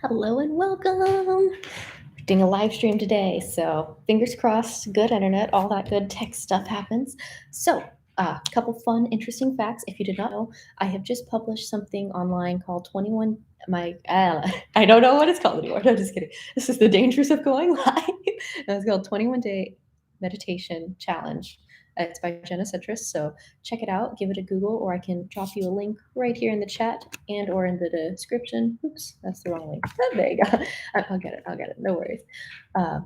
Hello and welcome. Doing a live stream today, so fingers crossed, good internet, all that good tech stuff happens. So, a couple fun, interesting facts. If you did not know, I have just published something online called 21. I don't know what it's called anymore. No, just kidding. This is the dangers of going live. It's called 21-day meditation challenge. It's by Jenna Citrus, so check it out. Give it a Google, or I can drop you a link right here in the chat and or in the description. Oops, that's the wrong link. Oh, there you go. I'll get it. No worries. Uh,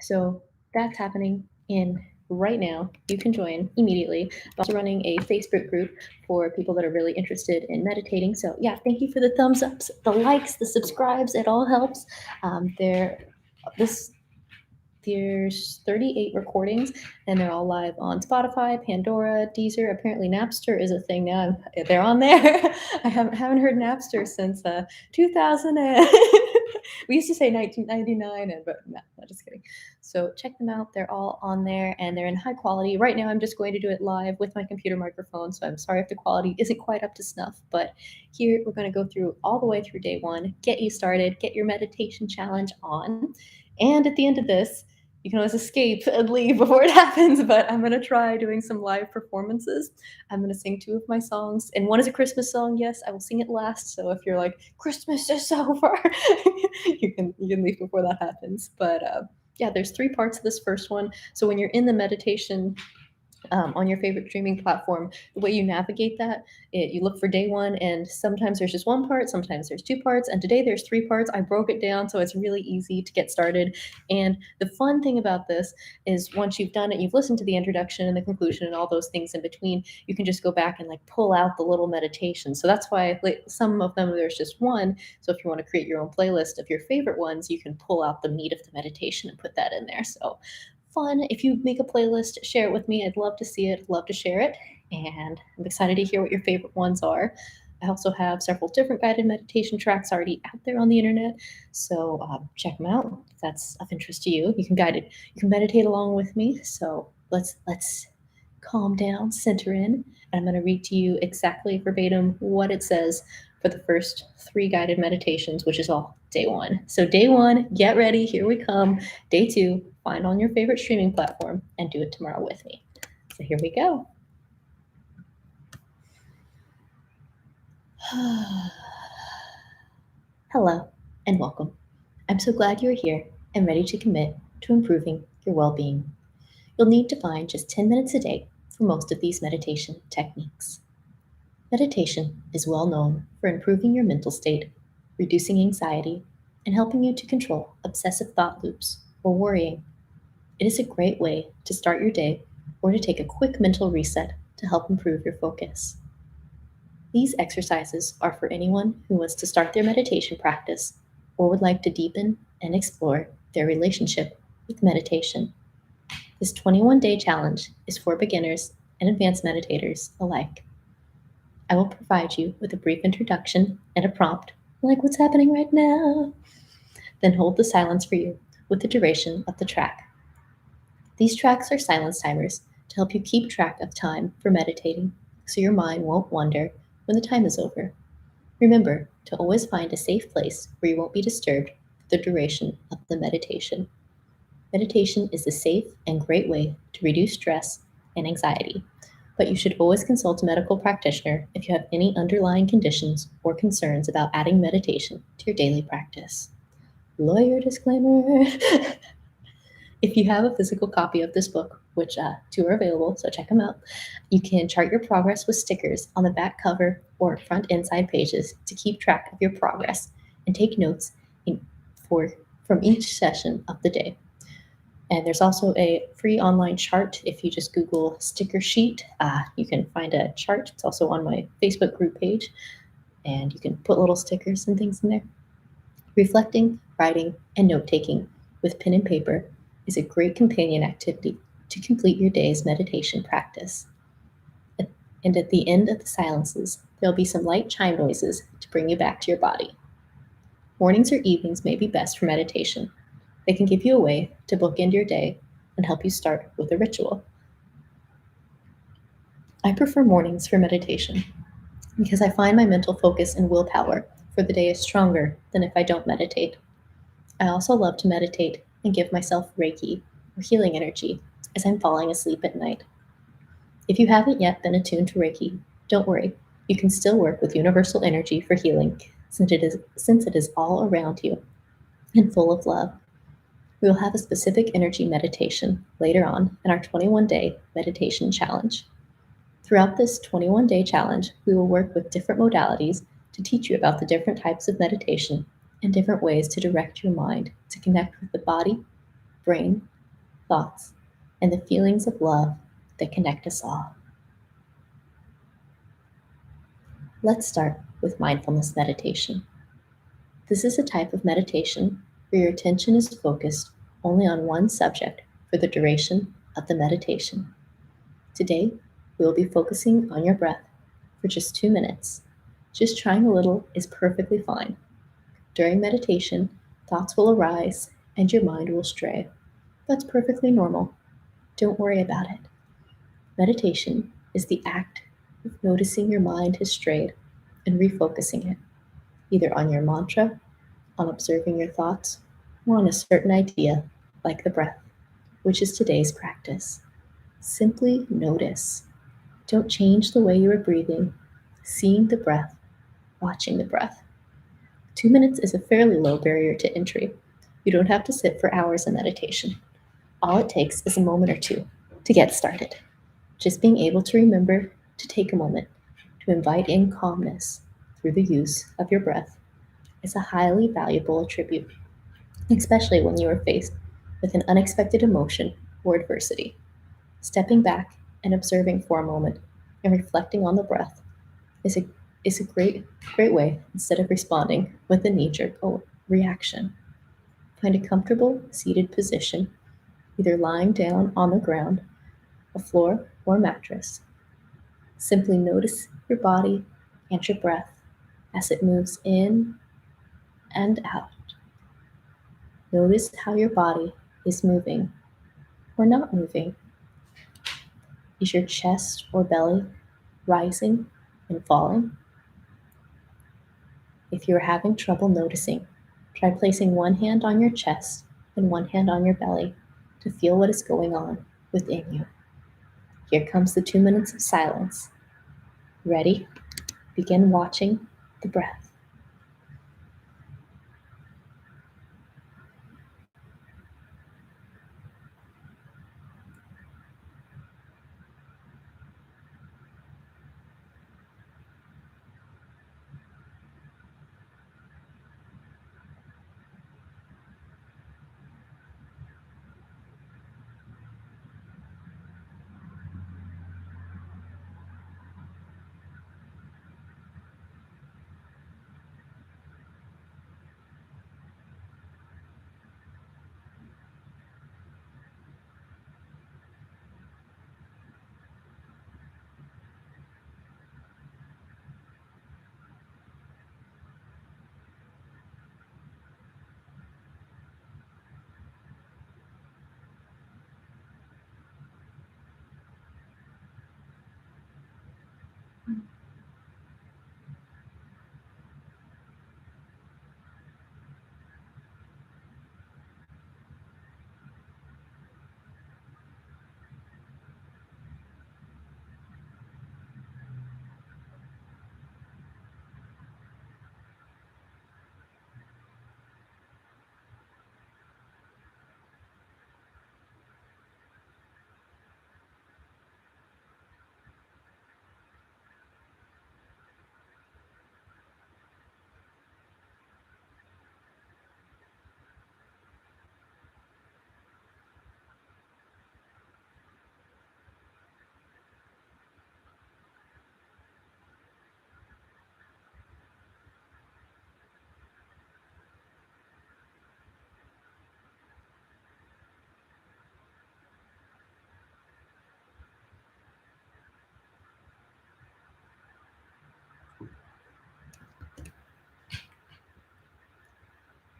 so that's happening in right now. You can join immediately. I'm also running a Facebook group for people that are really interested in meditating. So yeah, thank you for the thumbs ups, the likes, the subscribes. It all helps. There's 38 recordings, and they're all live on Spotify, Pandora, Deezer. Apparently, Napster is a thing now. They're on there. I haven't heard Napster since 2000. We used to say 1999, but no, just kidding. So check them out. They're all on there, and they're in high quality. Right now, I'm just going to do it live with my computer microphone, so I'm sorry if the quality isn't quite up to snuff. But here, we're going to go through all the way through day one, get you started, get your meditation challenge on. And at the end of this, you can always escape and leave before it happens, but I'm going to try doing some live performances. I'm going to sing 2 of my songs, and one is a Christmas song. Yes, I will sing it last, so if you're like, Christmas is over, you can leave before that happens. But yeah, there's 3 parts of this first one. So when you're in the meditation on your favorite streaming platform, the way you navigate that, you look for day one, and sometimes there's just 1 part, sometimes there's 2 parts, and today there's 3 parts. I broke it down so it's really easy to get started. And the fun thing about this is once you've done it, you've listened to the introduction and the conclusion and all those things in between, you can just go back and like pull out the little meditation. So that's why some of them there's just 1. So if you want to create your own playlist of your favorite ones, you can pull out the meat of the meditation and put that in there. So fun. If you make a playlist, share it with me. I'd love to see it, love to share it. And I'm excited to hear what your favorite ones are. I also have several different guided meditation tracks already out there on the internet. So check them out if that's of interest to you. You can meditate along with me. So let's calm down, center in, and I'm going to read to you exactly verbatim what it says for the first 3 guided meditations, which is all day 1. So day 1, get ready, here we come. Day 2, find on your favorite streaming platform and do it tomorrow with me. So here we go. Hello and welcome. I'm so glad you're here and ready to commit to improving your well-being. You'll need to find just 10 minutes a day for most of these meditation techniques. Meditation is well known for improving your mental state, reducing anxiety, and helping you to control obsessive thought loops or worrying. It is a great way to start your day or to take a quick mental reset to help improve your focus. These exercises are for anyone who wants to start their meditation practice or would like to deepen and explore their relationship with meditation. This 21-day challenge is for beginners and advanced meditators alike. I will provide you with a brief introduction and a prompt, like what's happening right now. Then hold the silence for you with the duration of the track. These tracks are silence timers to help you keep track of time for meditating so your mind won't wander when the time is over. Remember to always find a safe place where you won't be disturbed for the duration of the meditation. Meditation is a safe and great way to reduce stress and anxiety, but you should always consult a medical practitioner if you have any underlying conditions or concerns about adding meditation to your daily practice. Lawyer disclaimer. If you have a physical copy of this book, which 2 are available, so check them out, you can chart your progress with stickers on the back cover or front inside pages to keep track of your progress and take notes from each session of the day. And there's also a free online chart. If you just Google sticker sheet, you can find a chart. It's also on my Facebook group page, and you can put little stickers and things in there. Reflecting, writing, and note-taking with pen and paper is a great companion activity to complete your day's meditation practice. And at the end of the silences, there'll be some light chime noises to bring you back to your body. Mornings or evenings may be best for meditation. They can give you a way to bookend your day and help you start with a ritual. I prefer mornings for meditation because I find my mental focus and willpower for the day is stronger than if I don't meditate. I also love to meditate and give myself Reiki or healing energy as I'm falling asleep at night. If you haven't yet been attuned to Reiki, don't worry. You can still work with universal energy for healing since it is all around you and full of love. We will have a specific energy meditation later on in our 21-day meditation challenge. Throughout this 21-day challenge, we will work with different modalities to teach you about the different types of meditation and different ways to direct your mind to connect with the body, brain, thoughts, and the feelings of love that connect us all. Let's start with mindfulness meditation. This is a type of meditation where your attention is focused only on one subject for the duration of the meditation. Today, we will be focusing on your breath for just 2 minutes. Just trying a little is perfectly fine. During meditation, thoughts will arise and your mind will stray. That's perfectly normal. Don't worry about it. Meditation is the act of noticing your mind has strayed and refocusing it, either on your mantra, on observing your thoughts, or on a certain idea, like the breath, which is today's practice. Simply notice. Don't change the way you are breathing, seeing the breath, watching the breath. 2 minutes is a fairly low barrier to entry. You don't have to sit for hours in meditation. All it takes is a moment or two to get started. Just being able to remember to take a moment to invite in calmness through the use of your breath is a highly valuable attribute, especially when you are faced with an unexpected emotion or adversity. Stepping back and observing for a moment and reflecting on the breath is a great way instead of responding with a knee-jerk reaction. Find a comfortable seated position, either lying down on the ground, a floor, or mattress. Simply notice your body and your breath as it moves in and out. Notice how your body is moving or not moving. Is your chest or belly rising and falling? If you are having trouble noticing, try placing one hand on your chest and one hand on your belly to feel what is going on within you. Here comes the 2 minutes of silence. Ready? Begin watching the breath.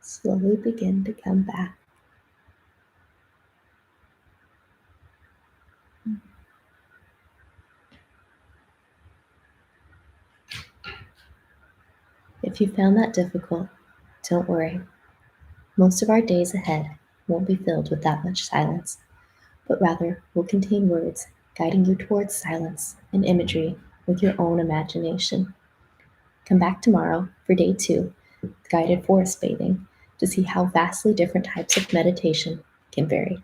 Slowly begin to come back. If If you found that difficult, don't worry. Most of our days ahead won't be filled with that much silence, but rather will contain words guiding you towards silence and imagery with your own imagination. Come back tomorrow for day 2, guided forest bathing, to see how vastly different types of meditation can vary.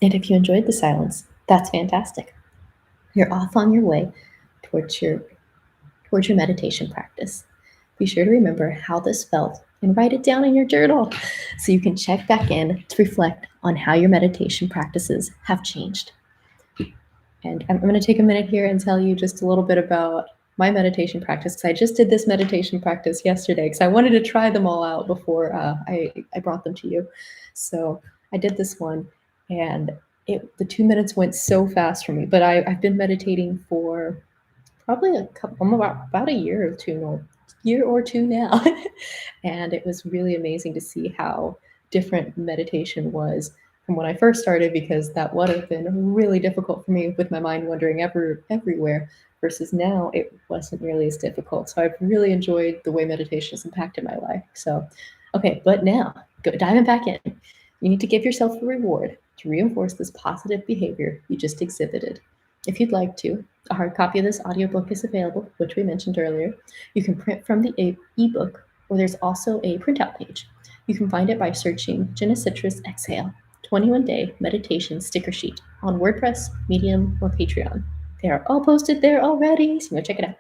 And if you enjoyed the silence, that's fantastic. You're off on your way towards your meditation practice. Be sure to remember how this felt and write it down in your journal so you can check back in to reflect on how your meditation practices have changed. And I'm going to take a minute here and tell you just a little bit about my meditation practice, because I just did this meditation practice yesterday because I wanted to try them all out before I brought them to you. So I did this one, and the 2 minutes went so fast for me. But I've been meditating for probably about a year or two now. And it was really amazing to see how different meditation was from when I first started, because that would have been really difficult for me with my mind wandering everywhere, versus now it wasn't really as difficult. So I've really enjoyed the way meditation has impacted my life. So, okay, but now diving back in, you need to give yourself a reward to reinforce this positive behavior you just exhibited. If you'd like to, a hard copy of this audiobook is available, which we mentioned earlier. You can print from the ebook, or there's also a printout page. You can find it by searching Jenna Citrus Exhale 21-Day Meditation Sticker Sheet on WordPress, Medium, or Patreon. They are all posted there already, so go check it out.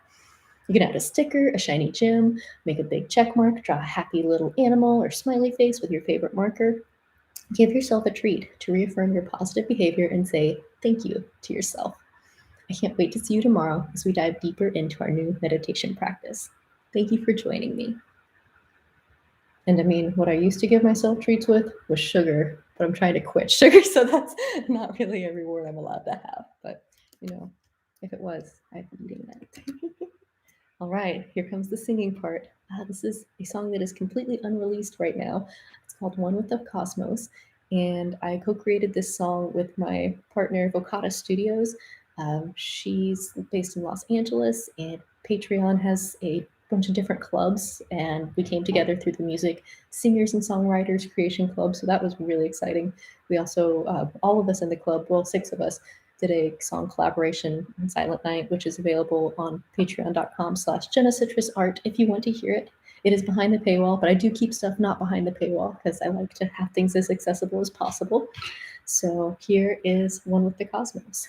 You can add a sticker, a shiny gem, make a big check mark, draw a happy little animal or smiley face with your favorite marker. Give yourself a treat to reaffirm your positive behavior and say thank you to yourself. I can't wait to see you tomorrow as we dive deeper into our new meditation practice. Thank you for joining me. And I mean, what I used to give myself treats with was sugar, but I'm trying to quit sugar, so that's not really a reward I'm allowed to have. But, if it was, I'd be eating that. All right, here comes the singing part. This is a song that is completely unreleased right now. It's called One with the Cosmos, and I co-created this song with my partner, Vocata Studios. She's based in Los Angeles, and Patreon has a bunch of different clubs, and we came together through the Music Singers and Songwriters Creation Club, so that was really exciting. We also, all of us in the club, well, 6 of us, did a song collaboration on Silent Night, which is available on patreon.com/JennaCitrusArt if you want to hear it. It is behind the paywall, but I do keep stuff not behind the paywall because I like to have things as accessible as possible. So here is One with the Cosmos.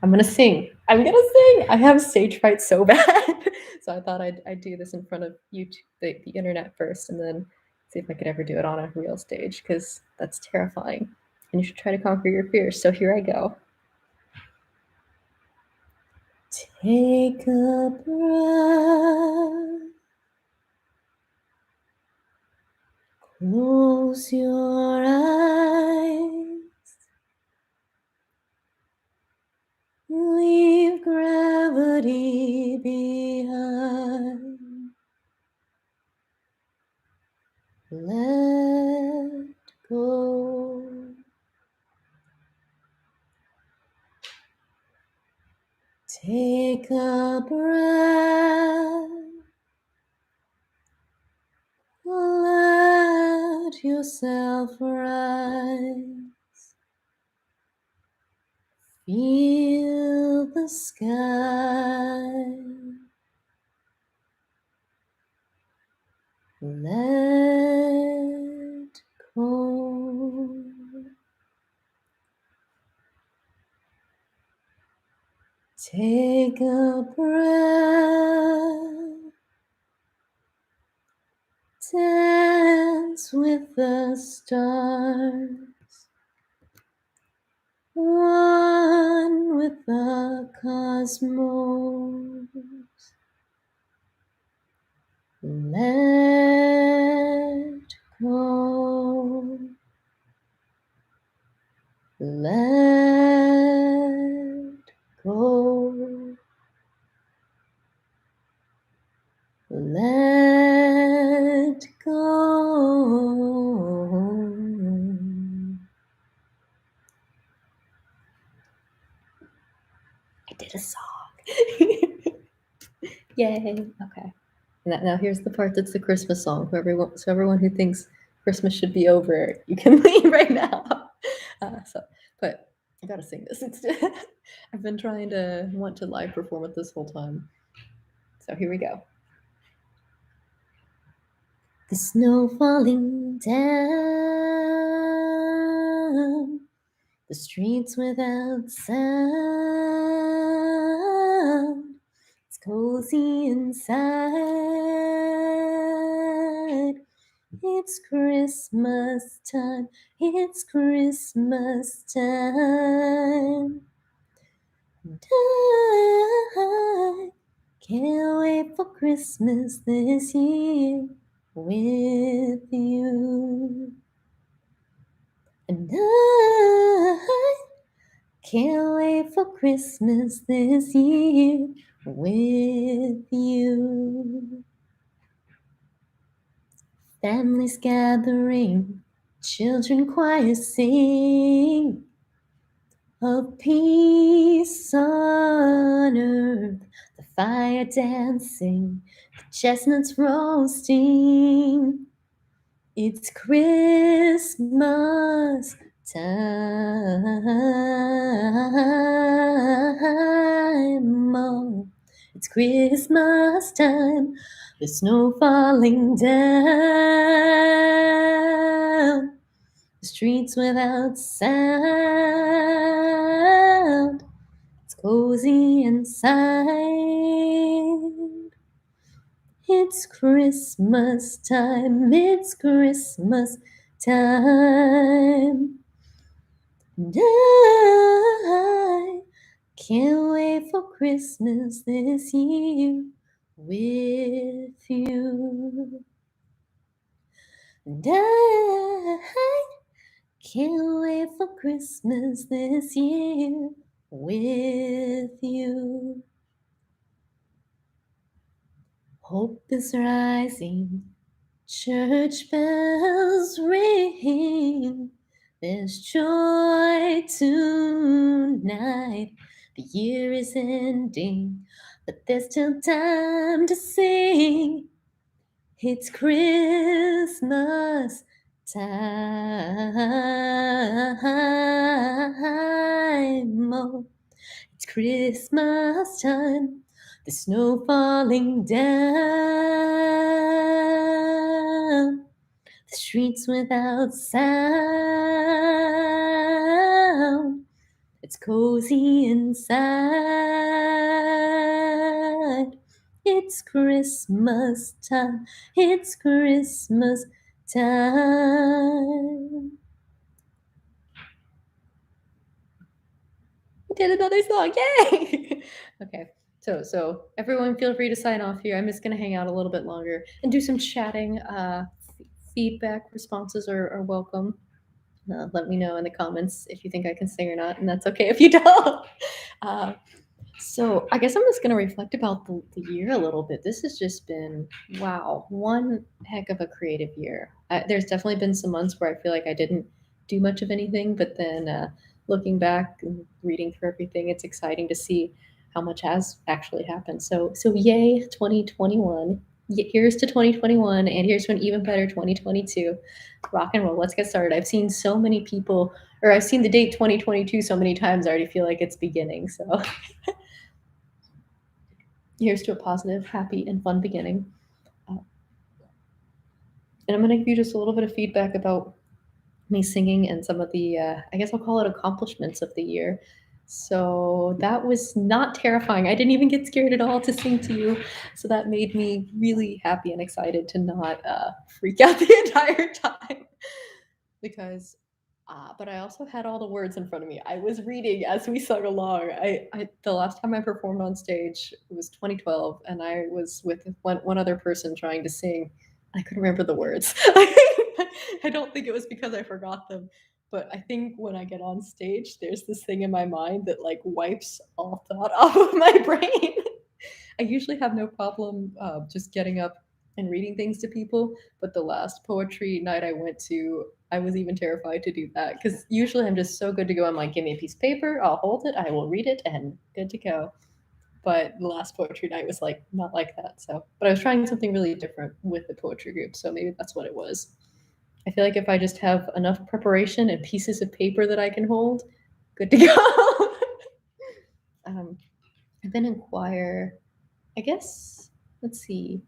I'm gonna sing. I have stage fright so bad. So I thought I'd do this in front of YouTube, the internet first, and then see if I could ever do it on a real stage, because that's terrifying. And you should try to conquer your fears. So here I go. Take a breath. Close your eyes. Leave gravity behind. Let go. Take a breath. Let yourself rise. Feel the sky. Let go. Take a breath. Dance with the stars. One with the cosmos. Let go. Let go. Let go. I did a song. Yay. Okay. Now here's the part that's the Christmas song. So everyone who thinks Christmas should be over, you can leave right now. But I gotta sing this. I've been trying to want to live perform it this whole time. So here we go. The snow falling down, the streets without sound. It's cozy inside. It's Christmas time. It's Christmas time. And I can't wait for Christmas this year with you. And I can't wait for Christmas this year with you. Families gathering, children choir sing of peace on earth, the fire dancing, the chestnuts roasting. It's Christmas time. Oh, it's Christmas time. The snow falling down, the streets without sound. It's cozy inside. It's Christmas time. It's Christmas time. And I can't wait for Christmas this year with you. And I can't wait for Christmas this year with you. Hope is rising, church bells ring. There's joy tonight. The year is ending, but there's still time to sing. It's Christmas time. Oh, it's Christmas time. The snow falling down, the streets without sound. It's cozy inside. It's Christmas time. It's Christmas time. We did another song. Yay! Okay. So everyone feel free to sign off here. I'm just gonna hang out a little bit longer and do some chatting. Feedback, responses are welcome. Let me know in the comments if you think I can sing or not, and that's okay if you don't. So I guess I'm just gonna reflect about the year a little bit. This has just been, wow, one heck of a creative year. There's definitely been some months where I feel like I didn't do much of anything, but then looking back and reading through everything, it's exciting to see how much has actually happened. So yay 2021. Here's to 2021, and here's to an even better 2022. Rock and roll. Let's get started. I've seen so many people, or I've seen the date 2022 so many times, I already feel like it's beginning. So here's to a positive, happy, and fun beginning. And I'm going to give you just a little bit of feedback about me singing and some of the, I guess I'll call it accomplishments of the year. So that was not terrifying. I didn't even get scared at all to sing to you. So that made me really happy and excited to not freak out the entire time. Because but I also had all the words in front of me. I was reading as we sung along. The last time I performed on stage was 2012, and I was with one other person trying to sing. I couldn't remember the words. I don't think it was because I forgot them, but I think when I get on stage, there's this thing in my mind that like wipes all thought off of my brain. I usually have no problem just getting up and reading things to people, but the last poetry night I went to, I was even terrified to do that because usually I'm just so good to go. I'm like, give me a piece of paper, I'll hold it, I will read it, and good to go. but the last poetry night was like not like that. So, but I was trying something really different with the poetry group, so maybe that's what it was. I feel like if I just have enough preparation and pieces of paper that I can hold, good to go. I've been in choir, I guess, let's see,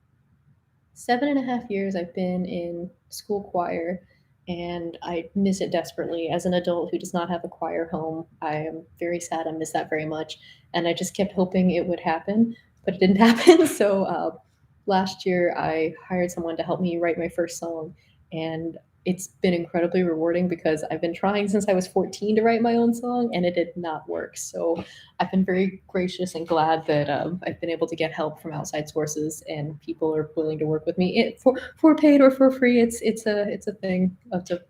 7.5 years I've been in school choir, and I miss it desperately. As an adult who does not have a choir home, I am very sad. I miss that very much. And I just kept hoping it would happen, but it didn't happen. So last year I hired someone to help me write my first song, and it's been incredibly rewarding because I've been trying since I was 14 to write my own song, and it did not work. So I've been very gracious and glad that I've been able to get help from outside sources, and people are willing to work with me for paid or for free. It's a thing.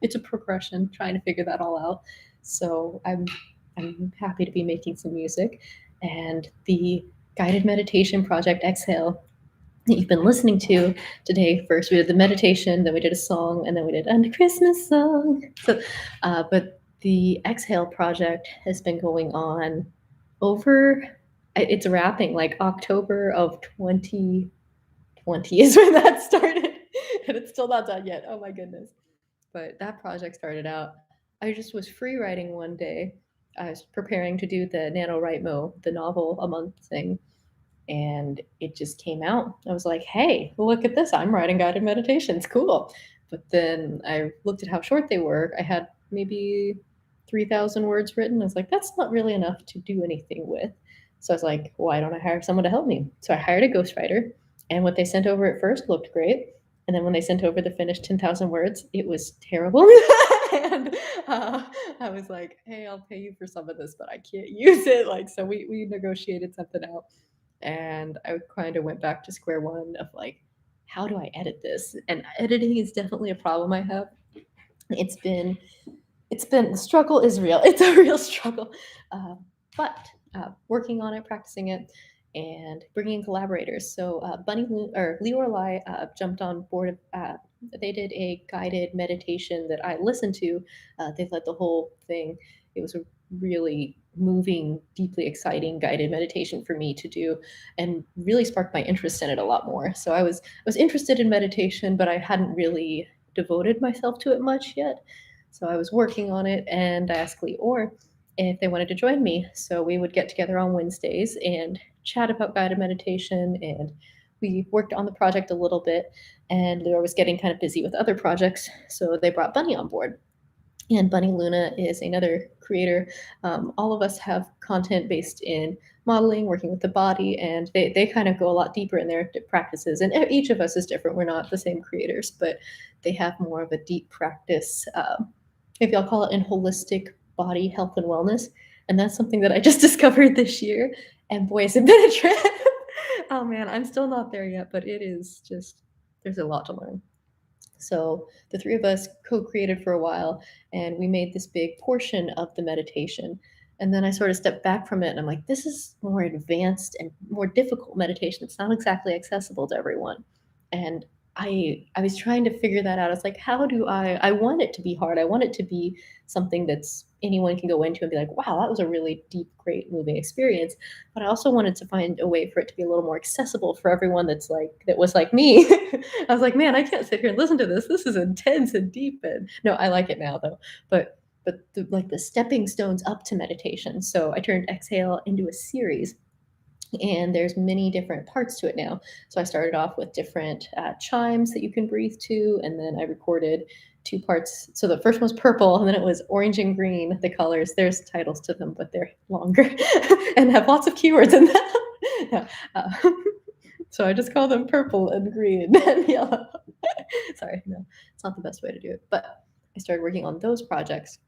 It's a progression trying to figure that all out. So I'm happy to be making some music, and the guided meditation project Exhale that you've been listening to today. First, we did the meditation, then we did a song, and then we did a Christmas song. So, but the Exhale project has been going on over. It's wrapping like October of 2020 is when that started, and it's still not done yet. Oh my goodness! But that project started out. I just was free writing one day. I was preparing to do the NaNoWriMo, the novel a month thing, and it just came out. I was like, hey, look at this. I'm writing guided meditations. Cool. But then I looked at how short they were. I had maybe 3,000 words written. I was like, that's not really enough to do anything with. So I was like, why don't I hire someone to help me? So I hired a ghostwriter, and what they sent over at first looked great. And then when they sent over the finished 10,000 words, it was terrible. And I was like, hey, I'll pay you for some of this, but I can't use it. Like, so we negotiated something out. And I kind of went back to square one of like, how do I edit this? And editing is definitely a problem I have. It's been the struggle is real. It's a real struggle, but working on it, practicing it, and bringing in collaborators. So Leorli jumped on board. They did a guided meditation that I listened to. They led the whole thing. It was a really moving, deeply exciting guided meditation for me to do, and really sparked my interest in it a lot more. So I was interested in meditation, but I hadn't really devoted myself to it much yet. So I was working on it, and I asked Leor if they wanted to join me. So we would get together on Wednesdays and chat about guided meditation, and we worked on the project a little bit. And Leor was getting kind of busy with other projects, so they brought Bunny on board. And Bunny Luna is another creator. All of us have content based in modeling, working with the body, and they kind of go a lot deeper in their practices. And each of us is different. We're not the same creators, but they have more of a deep practice. Maybe I'll call it in holistic body health and wellness. And that's something that I just discovered this year. And boy, has it been a trip. Oh man, I'm still not there yet, but it is just, there's a lot to learn. So the three of us co-created for a while, and we made this big portion of the meditation. And then I sort of stepped back from it, and I'm like, this is more advanced and more difficult meditation. It's not exactly accessible to everyone. And I was trying to figure that out. It's like, how do I want it to be hard. I want it to be something that's anyone can go into and be like, wow, that was a really deep, great, moving experience. But I also wanted to find a way for it to be a little more accessible for everyone that was like me. I was like, man, I can't sit here and listen to this. This is intense and deep. And no, I like it now though. But the stepping stones up to meditation. So I turned Exhale into a series, and there's many different parts to it now. So I started off with different chimes that you can breathe to, and then I recorded 2 parts. So the first one was purple, and then it was orange and green, the colors. There's titles to them, but they're longer and have lots of keywords in them. Yeah. So I just call them purple and green and yellow. Sorry, no, it's not the best way to do it. But I started working on those projects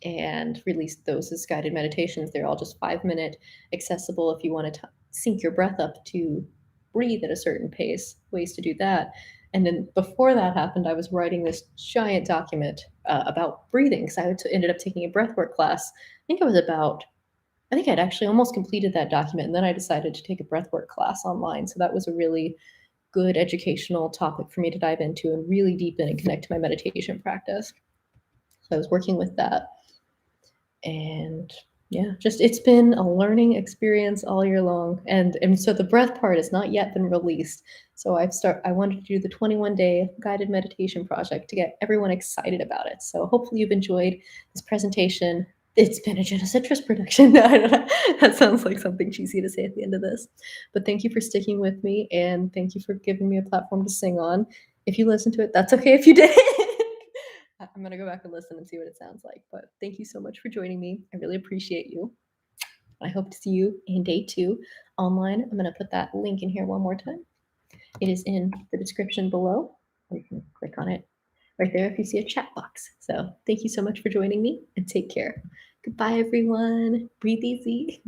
and released those as guided meditations. They're all just 5-minute, accessible if you want to sync your breath up to breathe at a certain pace, ways to do that. And then before that happened, I was writing this giant document about breathing, because I ended up taking a breathwork class. I think I'd actually almost completed that document, and then I decided to take a breathwork class online. So that was a really good educational topic for me to dive into and really deepen and connect to my meditation practice. So I was working with that. And Yeah, just it's been a learning experience all year long, and so the breath part has not yet been released. So I wanted to do the 21-day guided meditation project to get everyone excited about it. So hopefully you've enjoyed this presentation. It's been a Citrus production. I don't know. That sounds like something cheesy to say at the end of this, but thank you for sticking with me, and thank you for giving me a platform to sing on. If you listen to it, that's okay if you did. I'm gonna go back and listen and see what it sounds like. But thank you so much for joining me. I really appreciate you. I hope to see you in day 2 online. I'm gonna put that link in here one more time. It is in the description below. You can click on it right there if you see a chat box. So thank you so much for joining me, and take care. Goodbye, everyone. Breathe easy.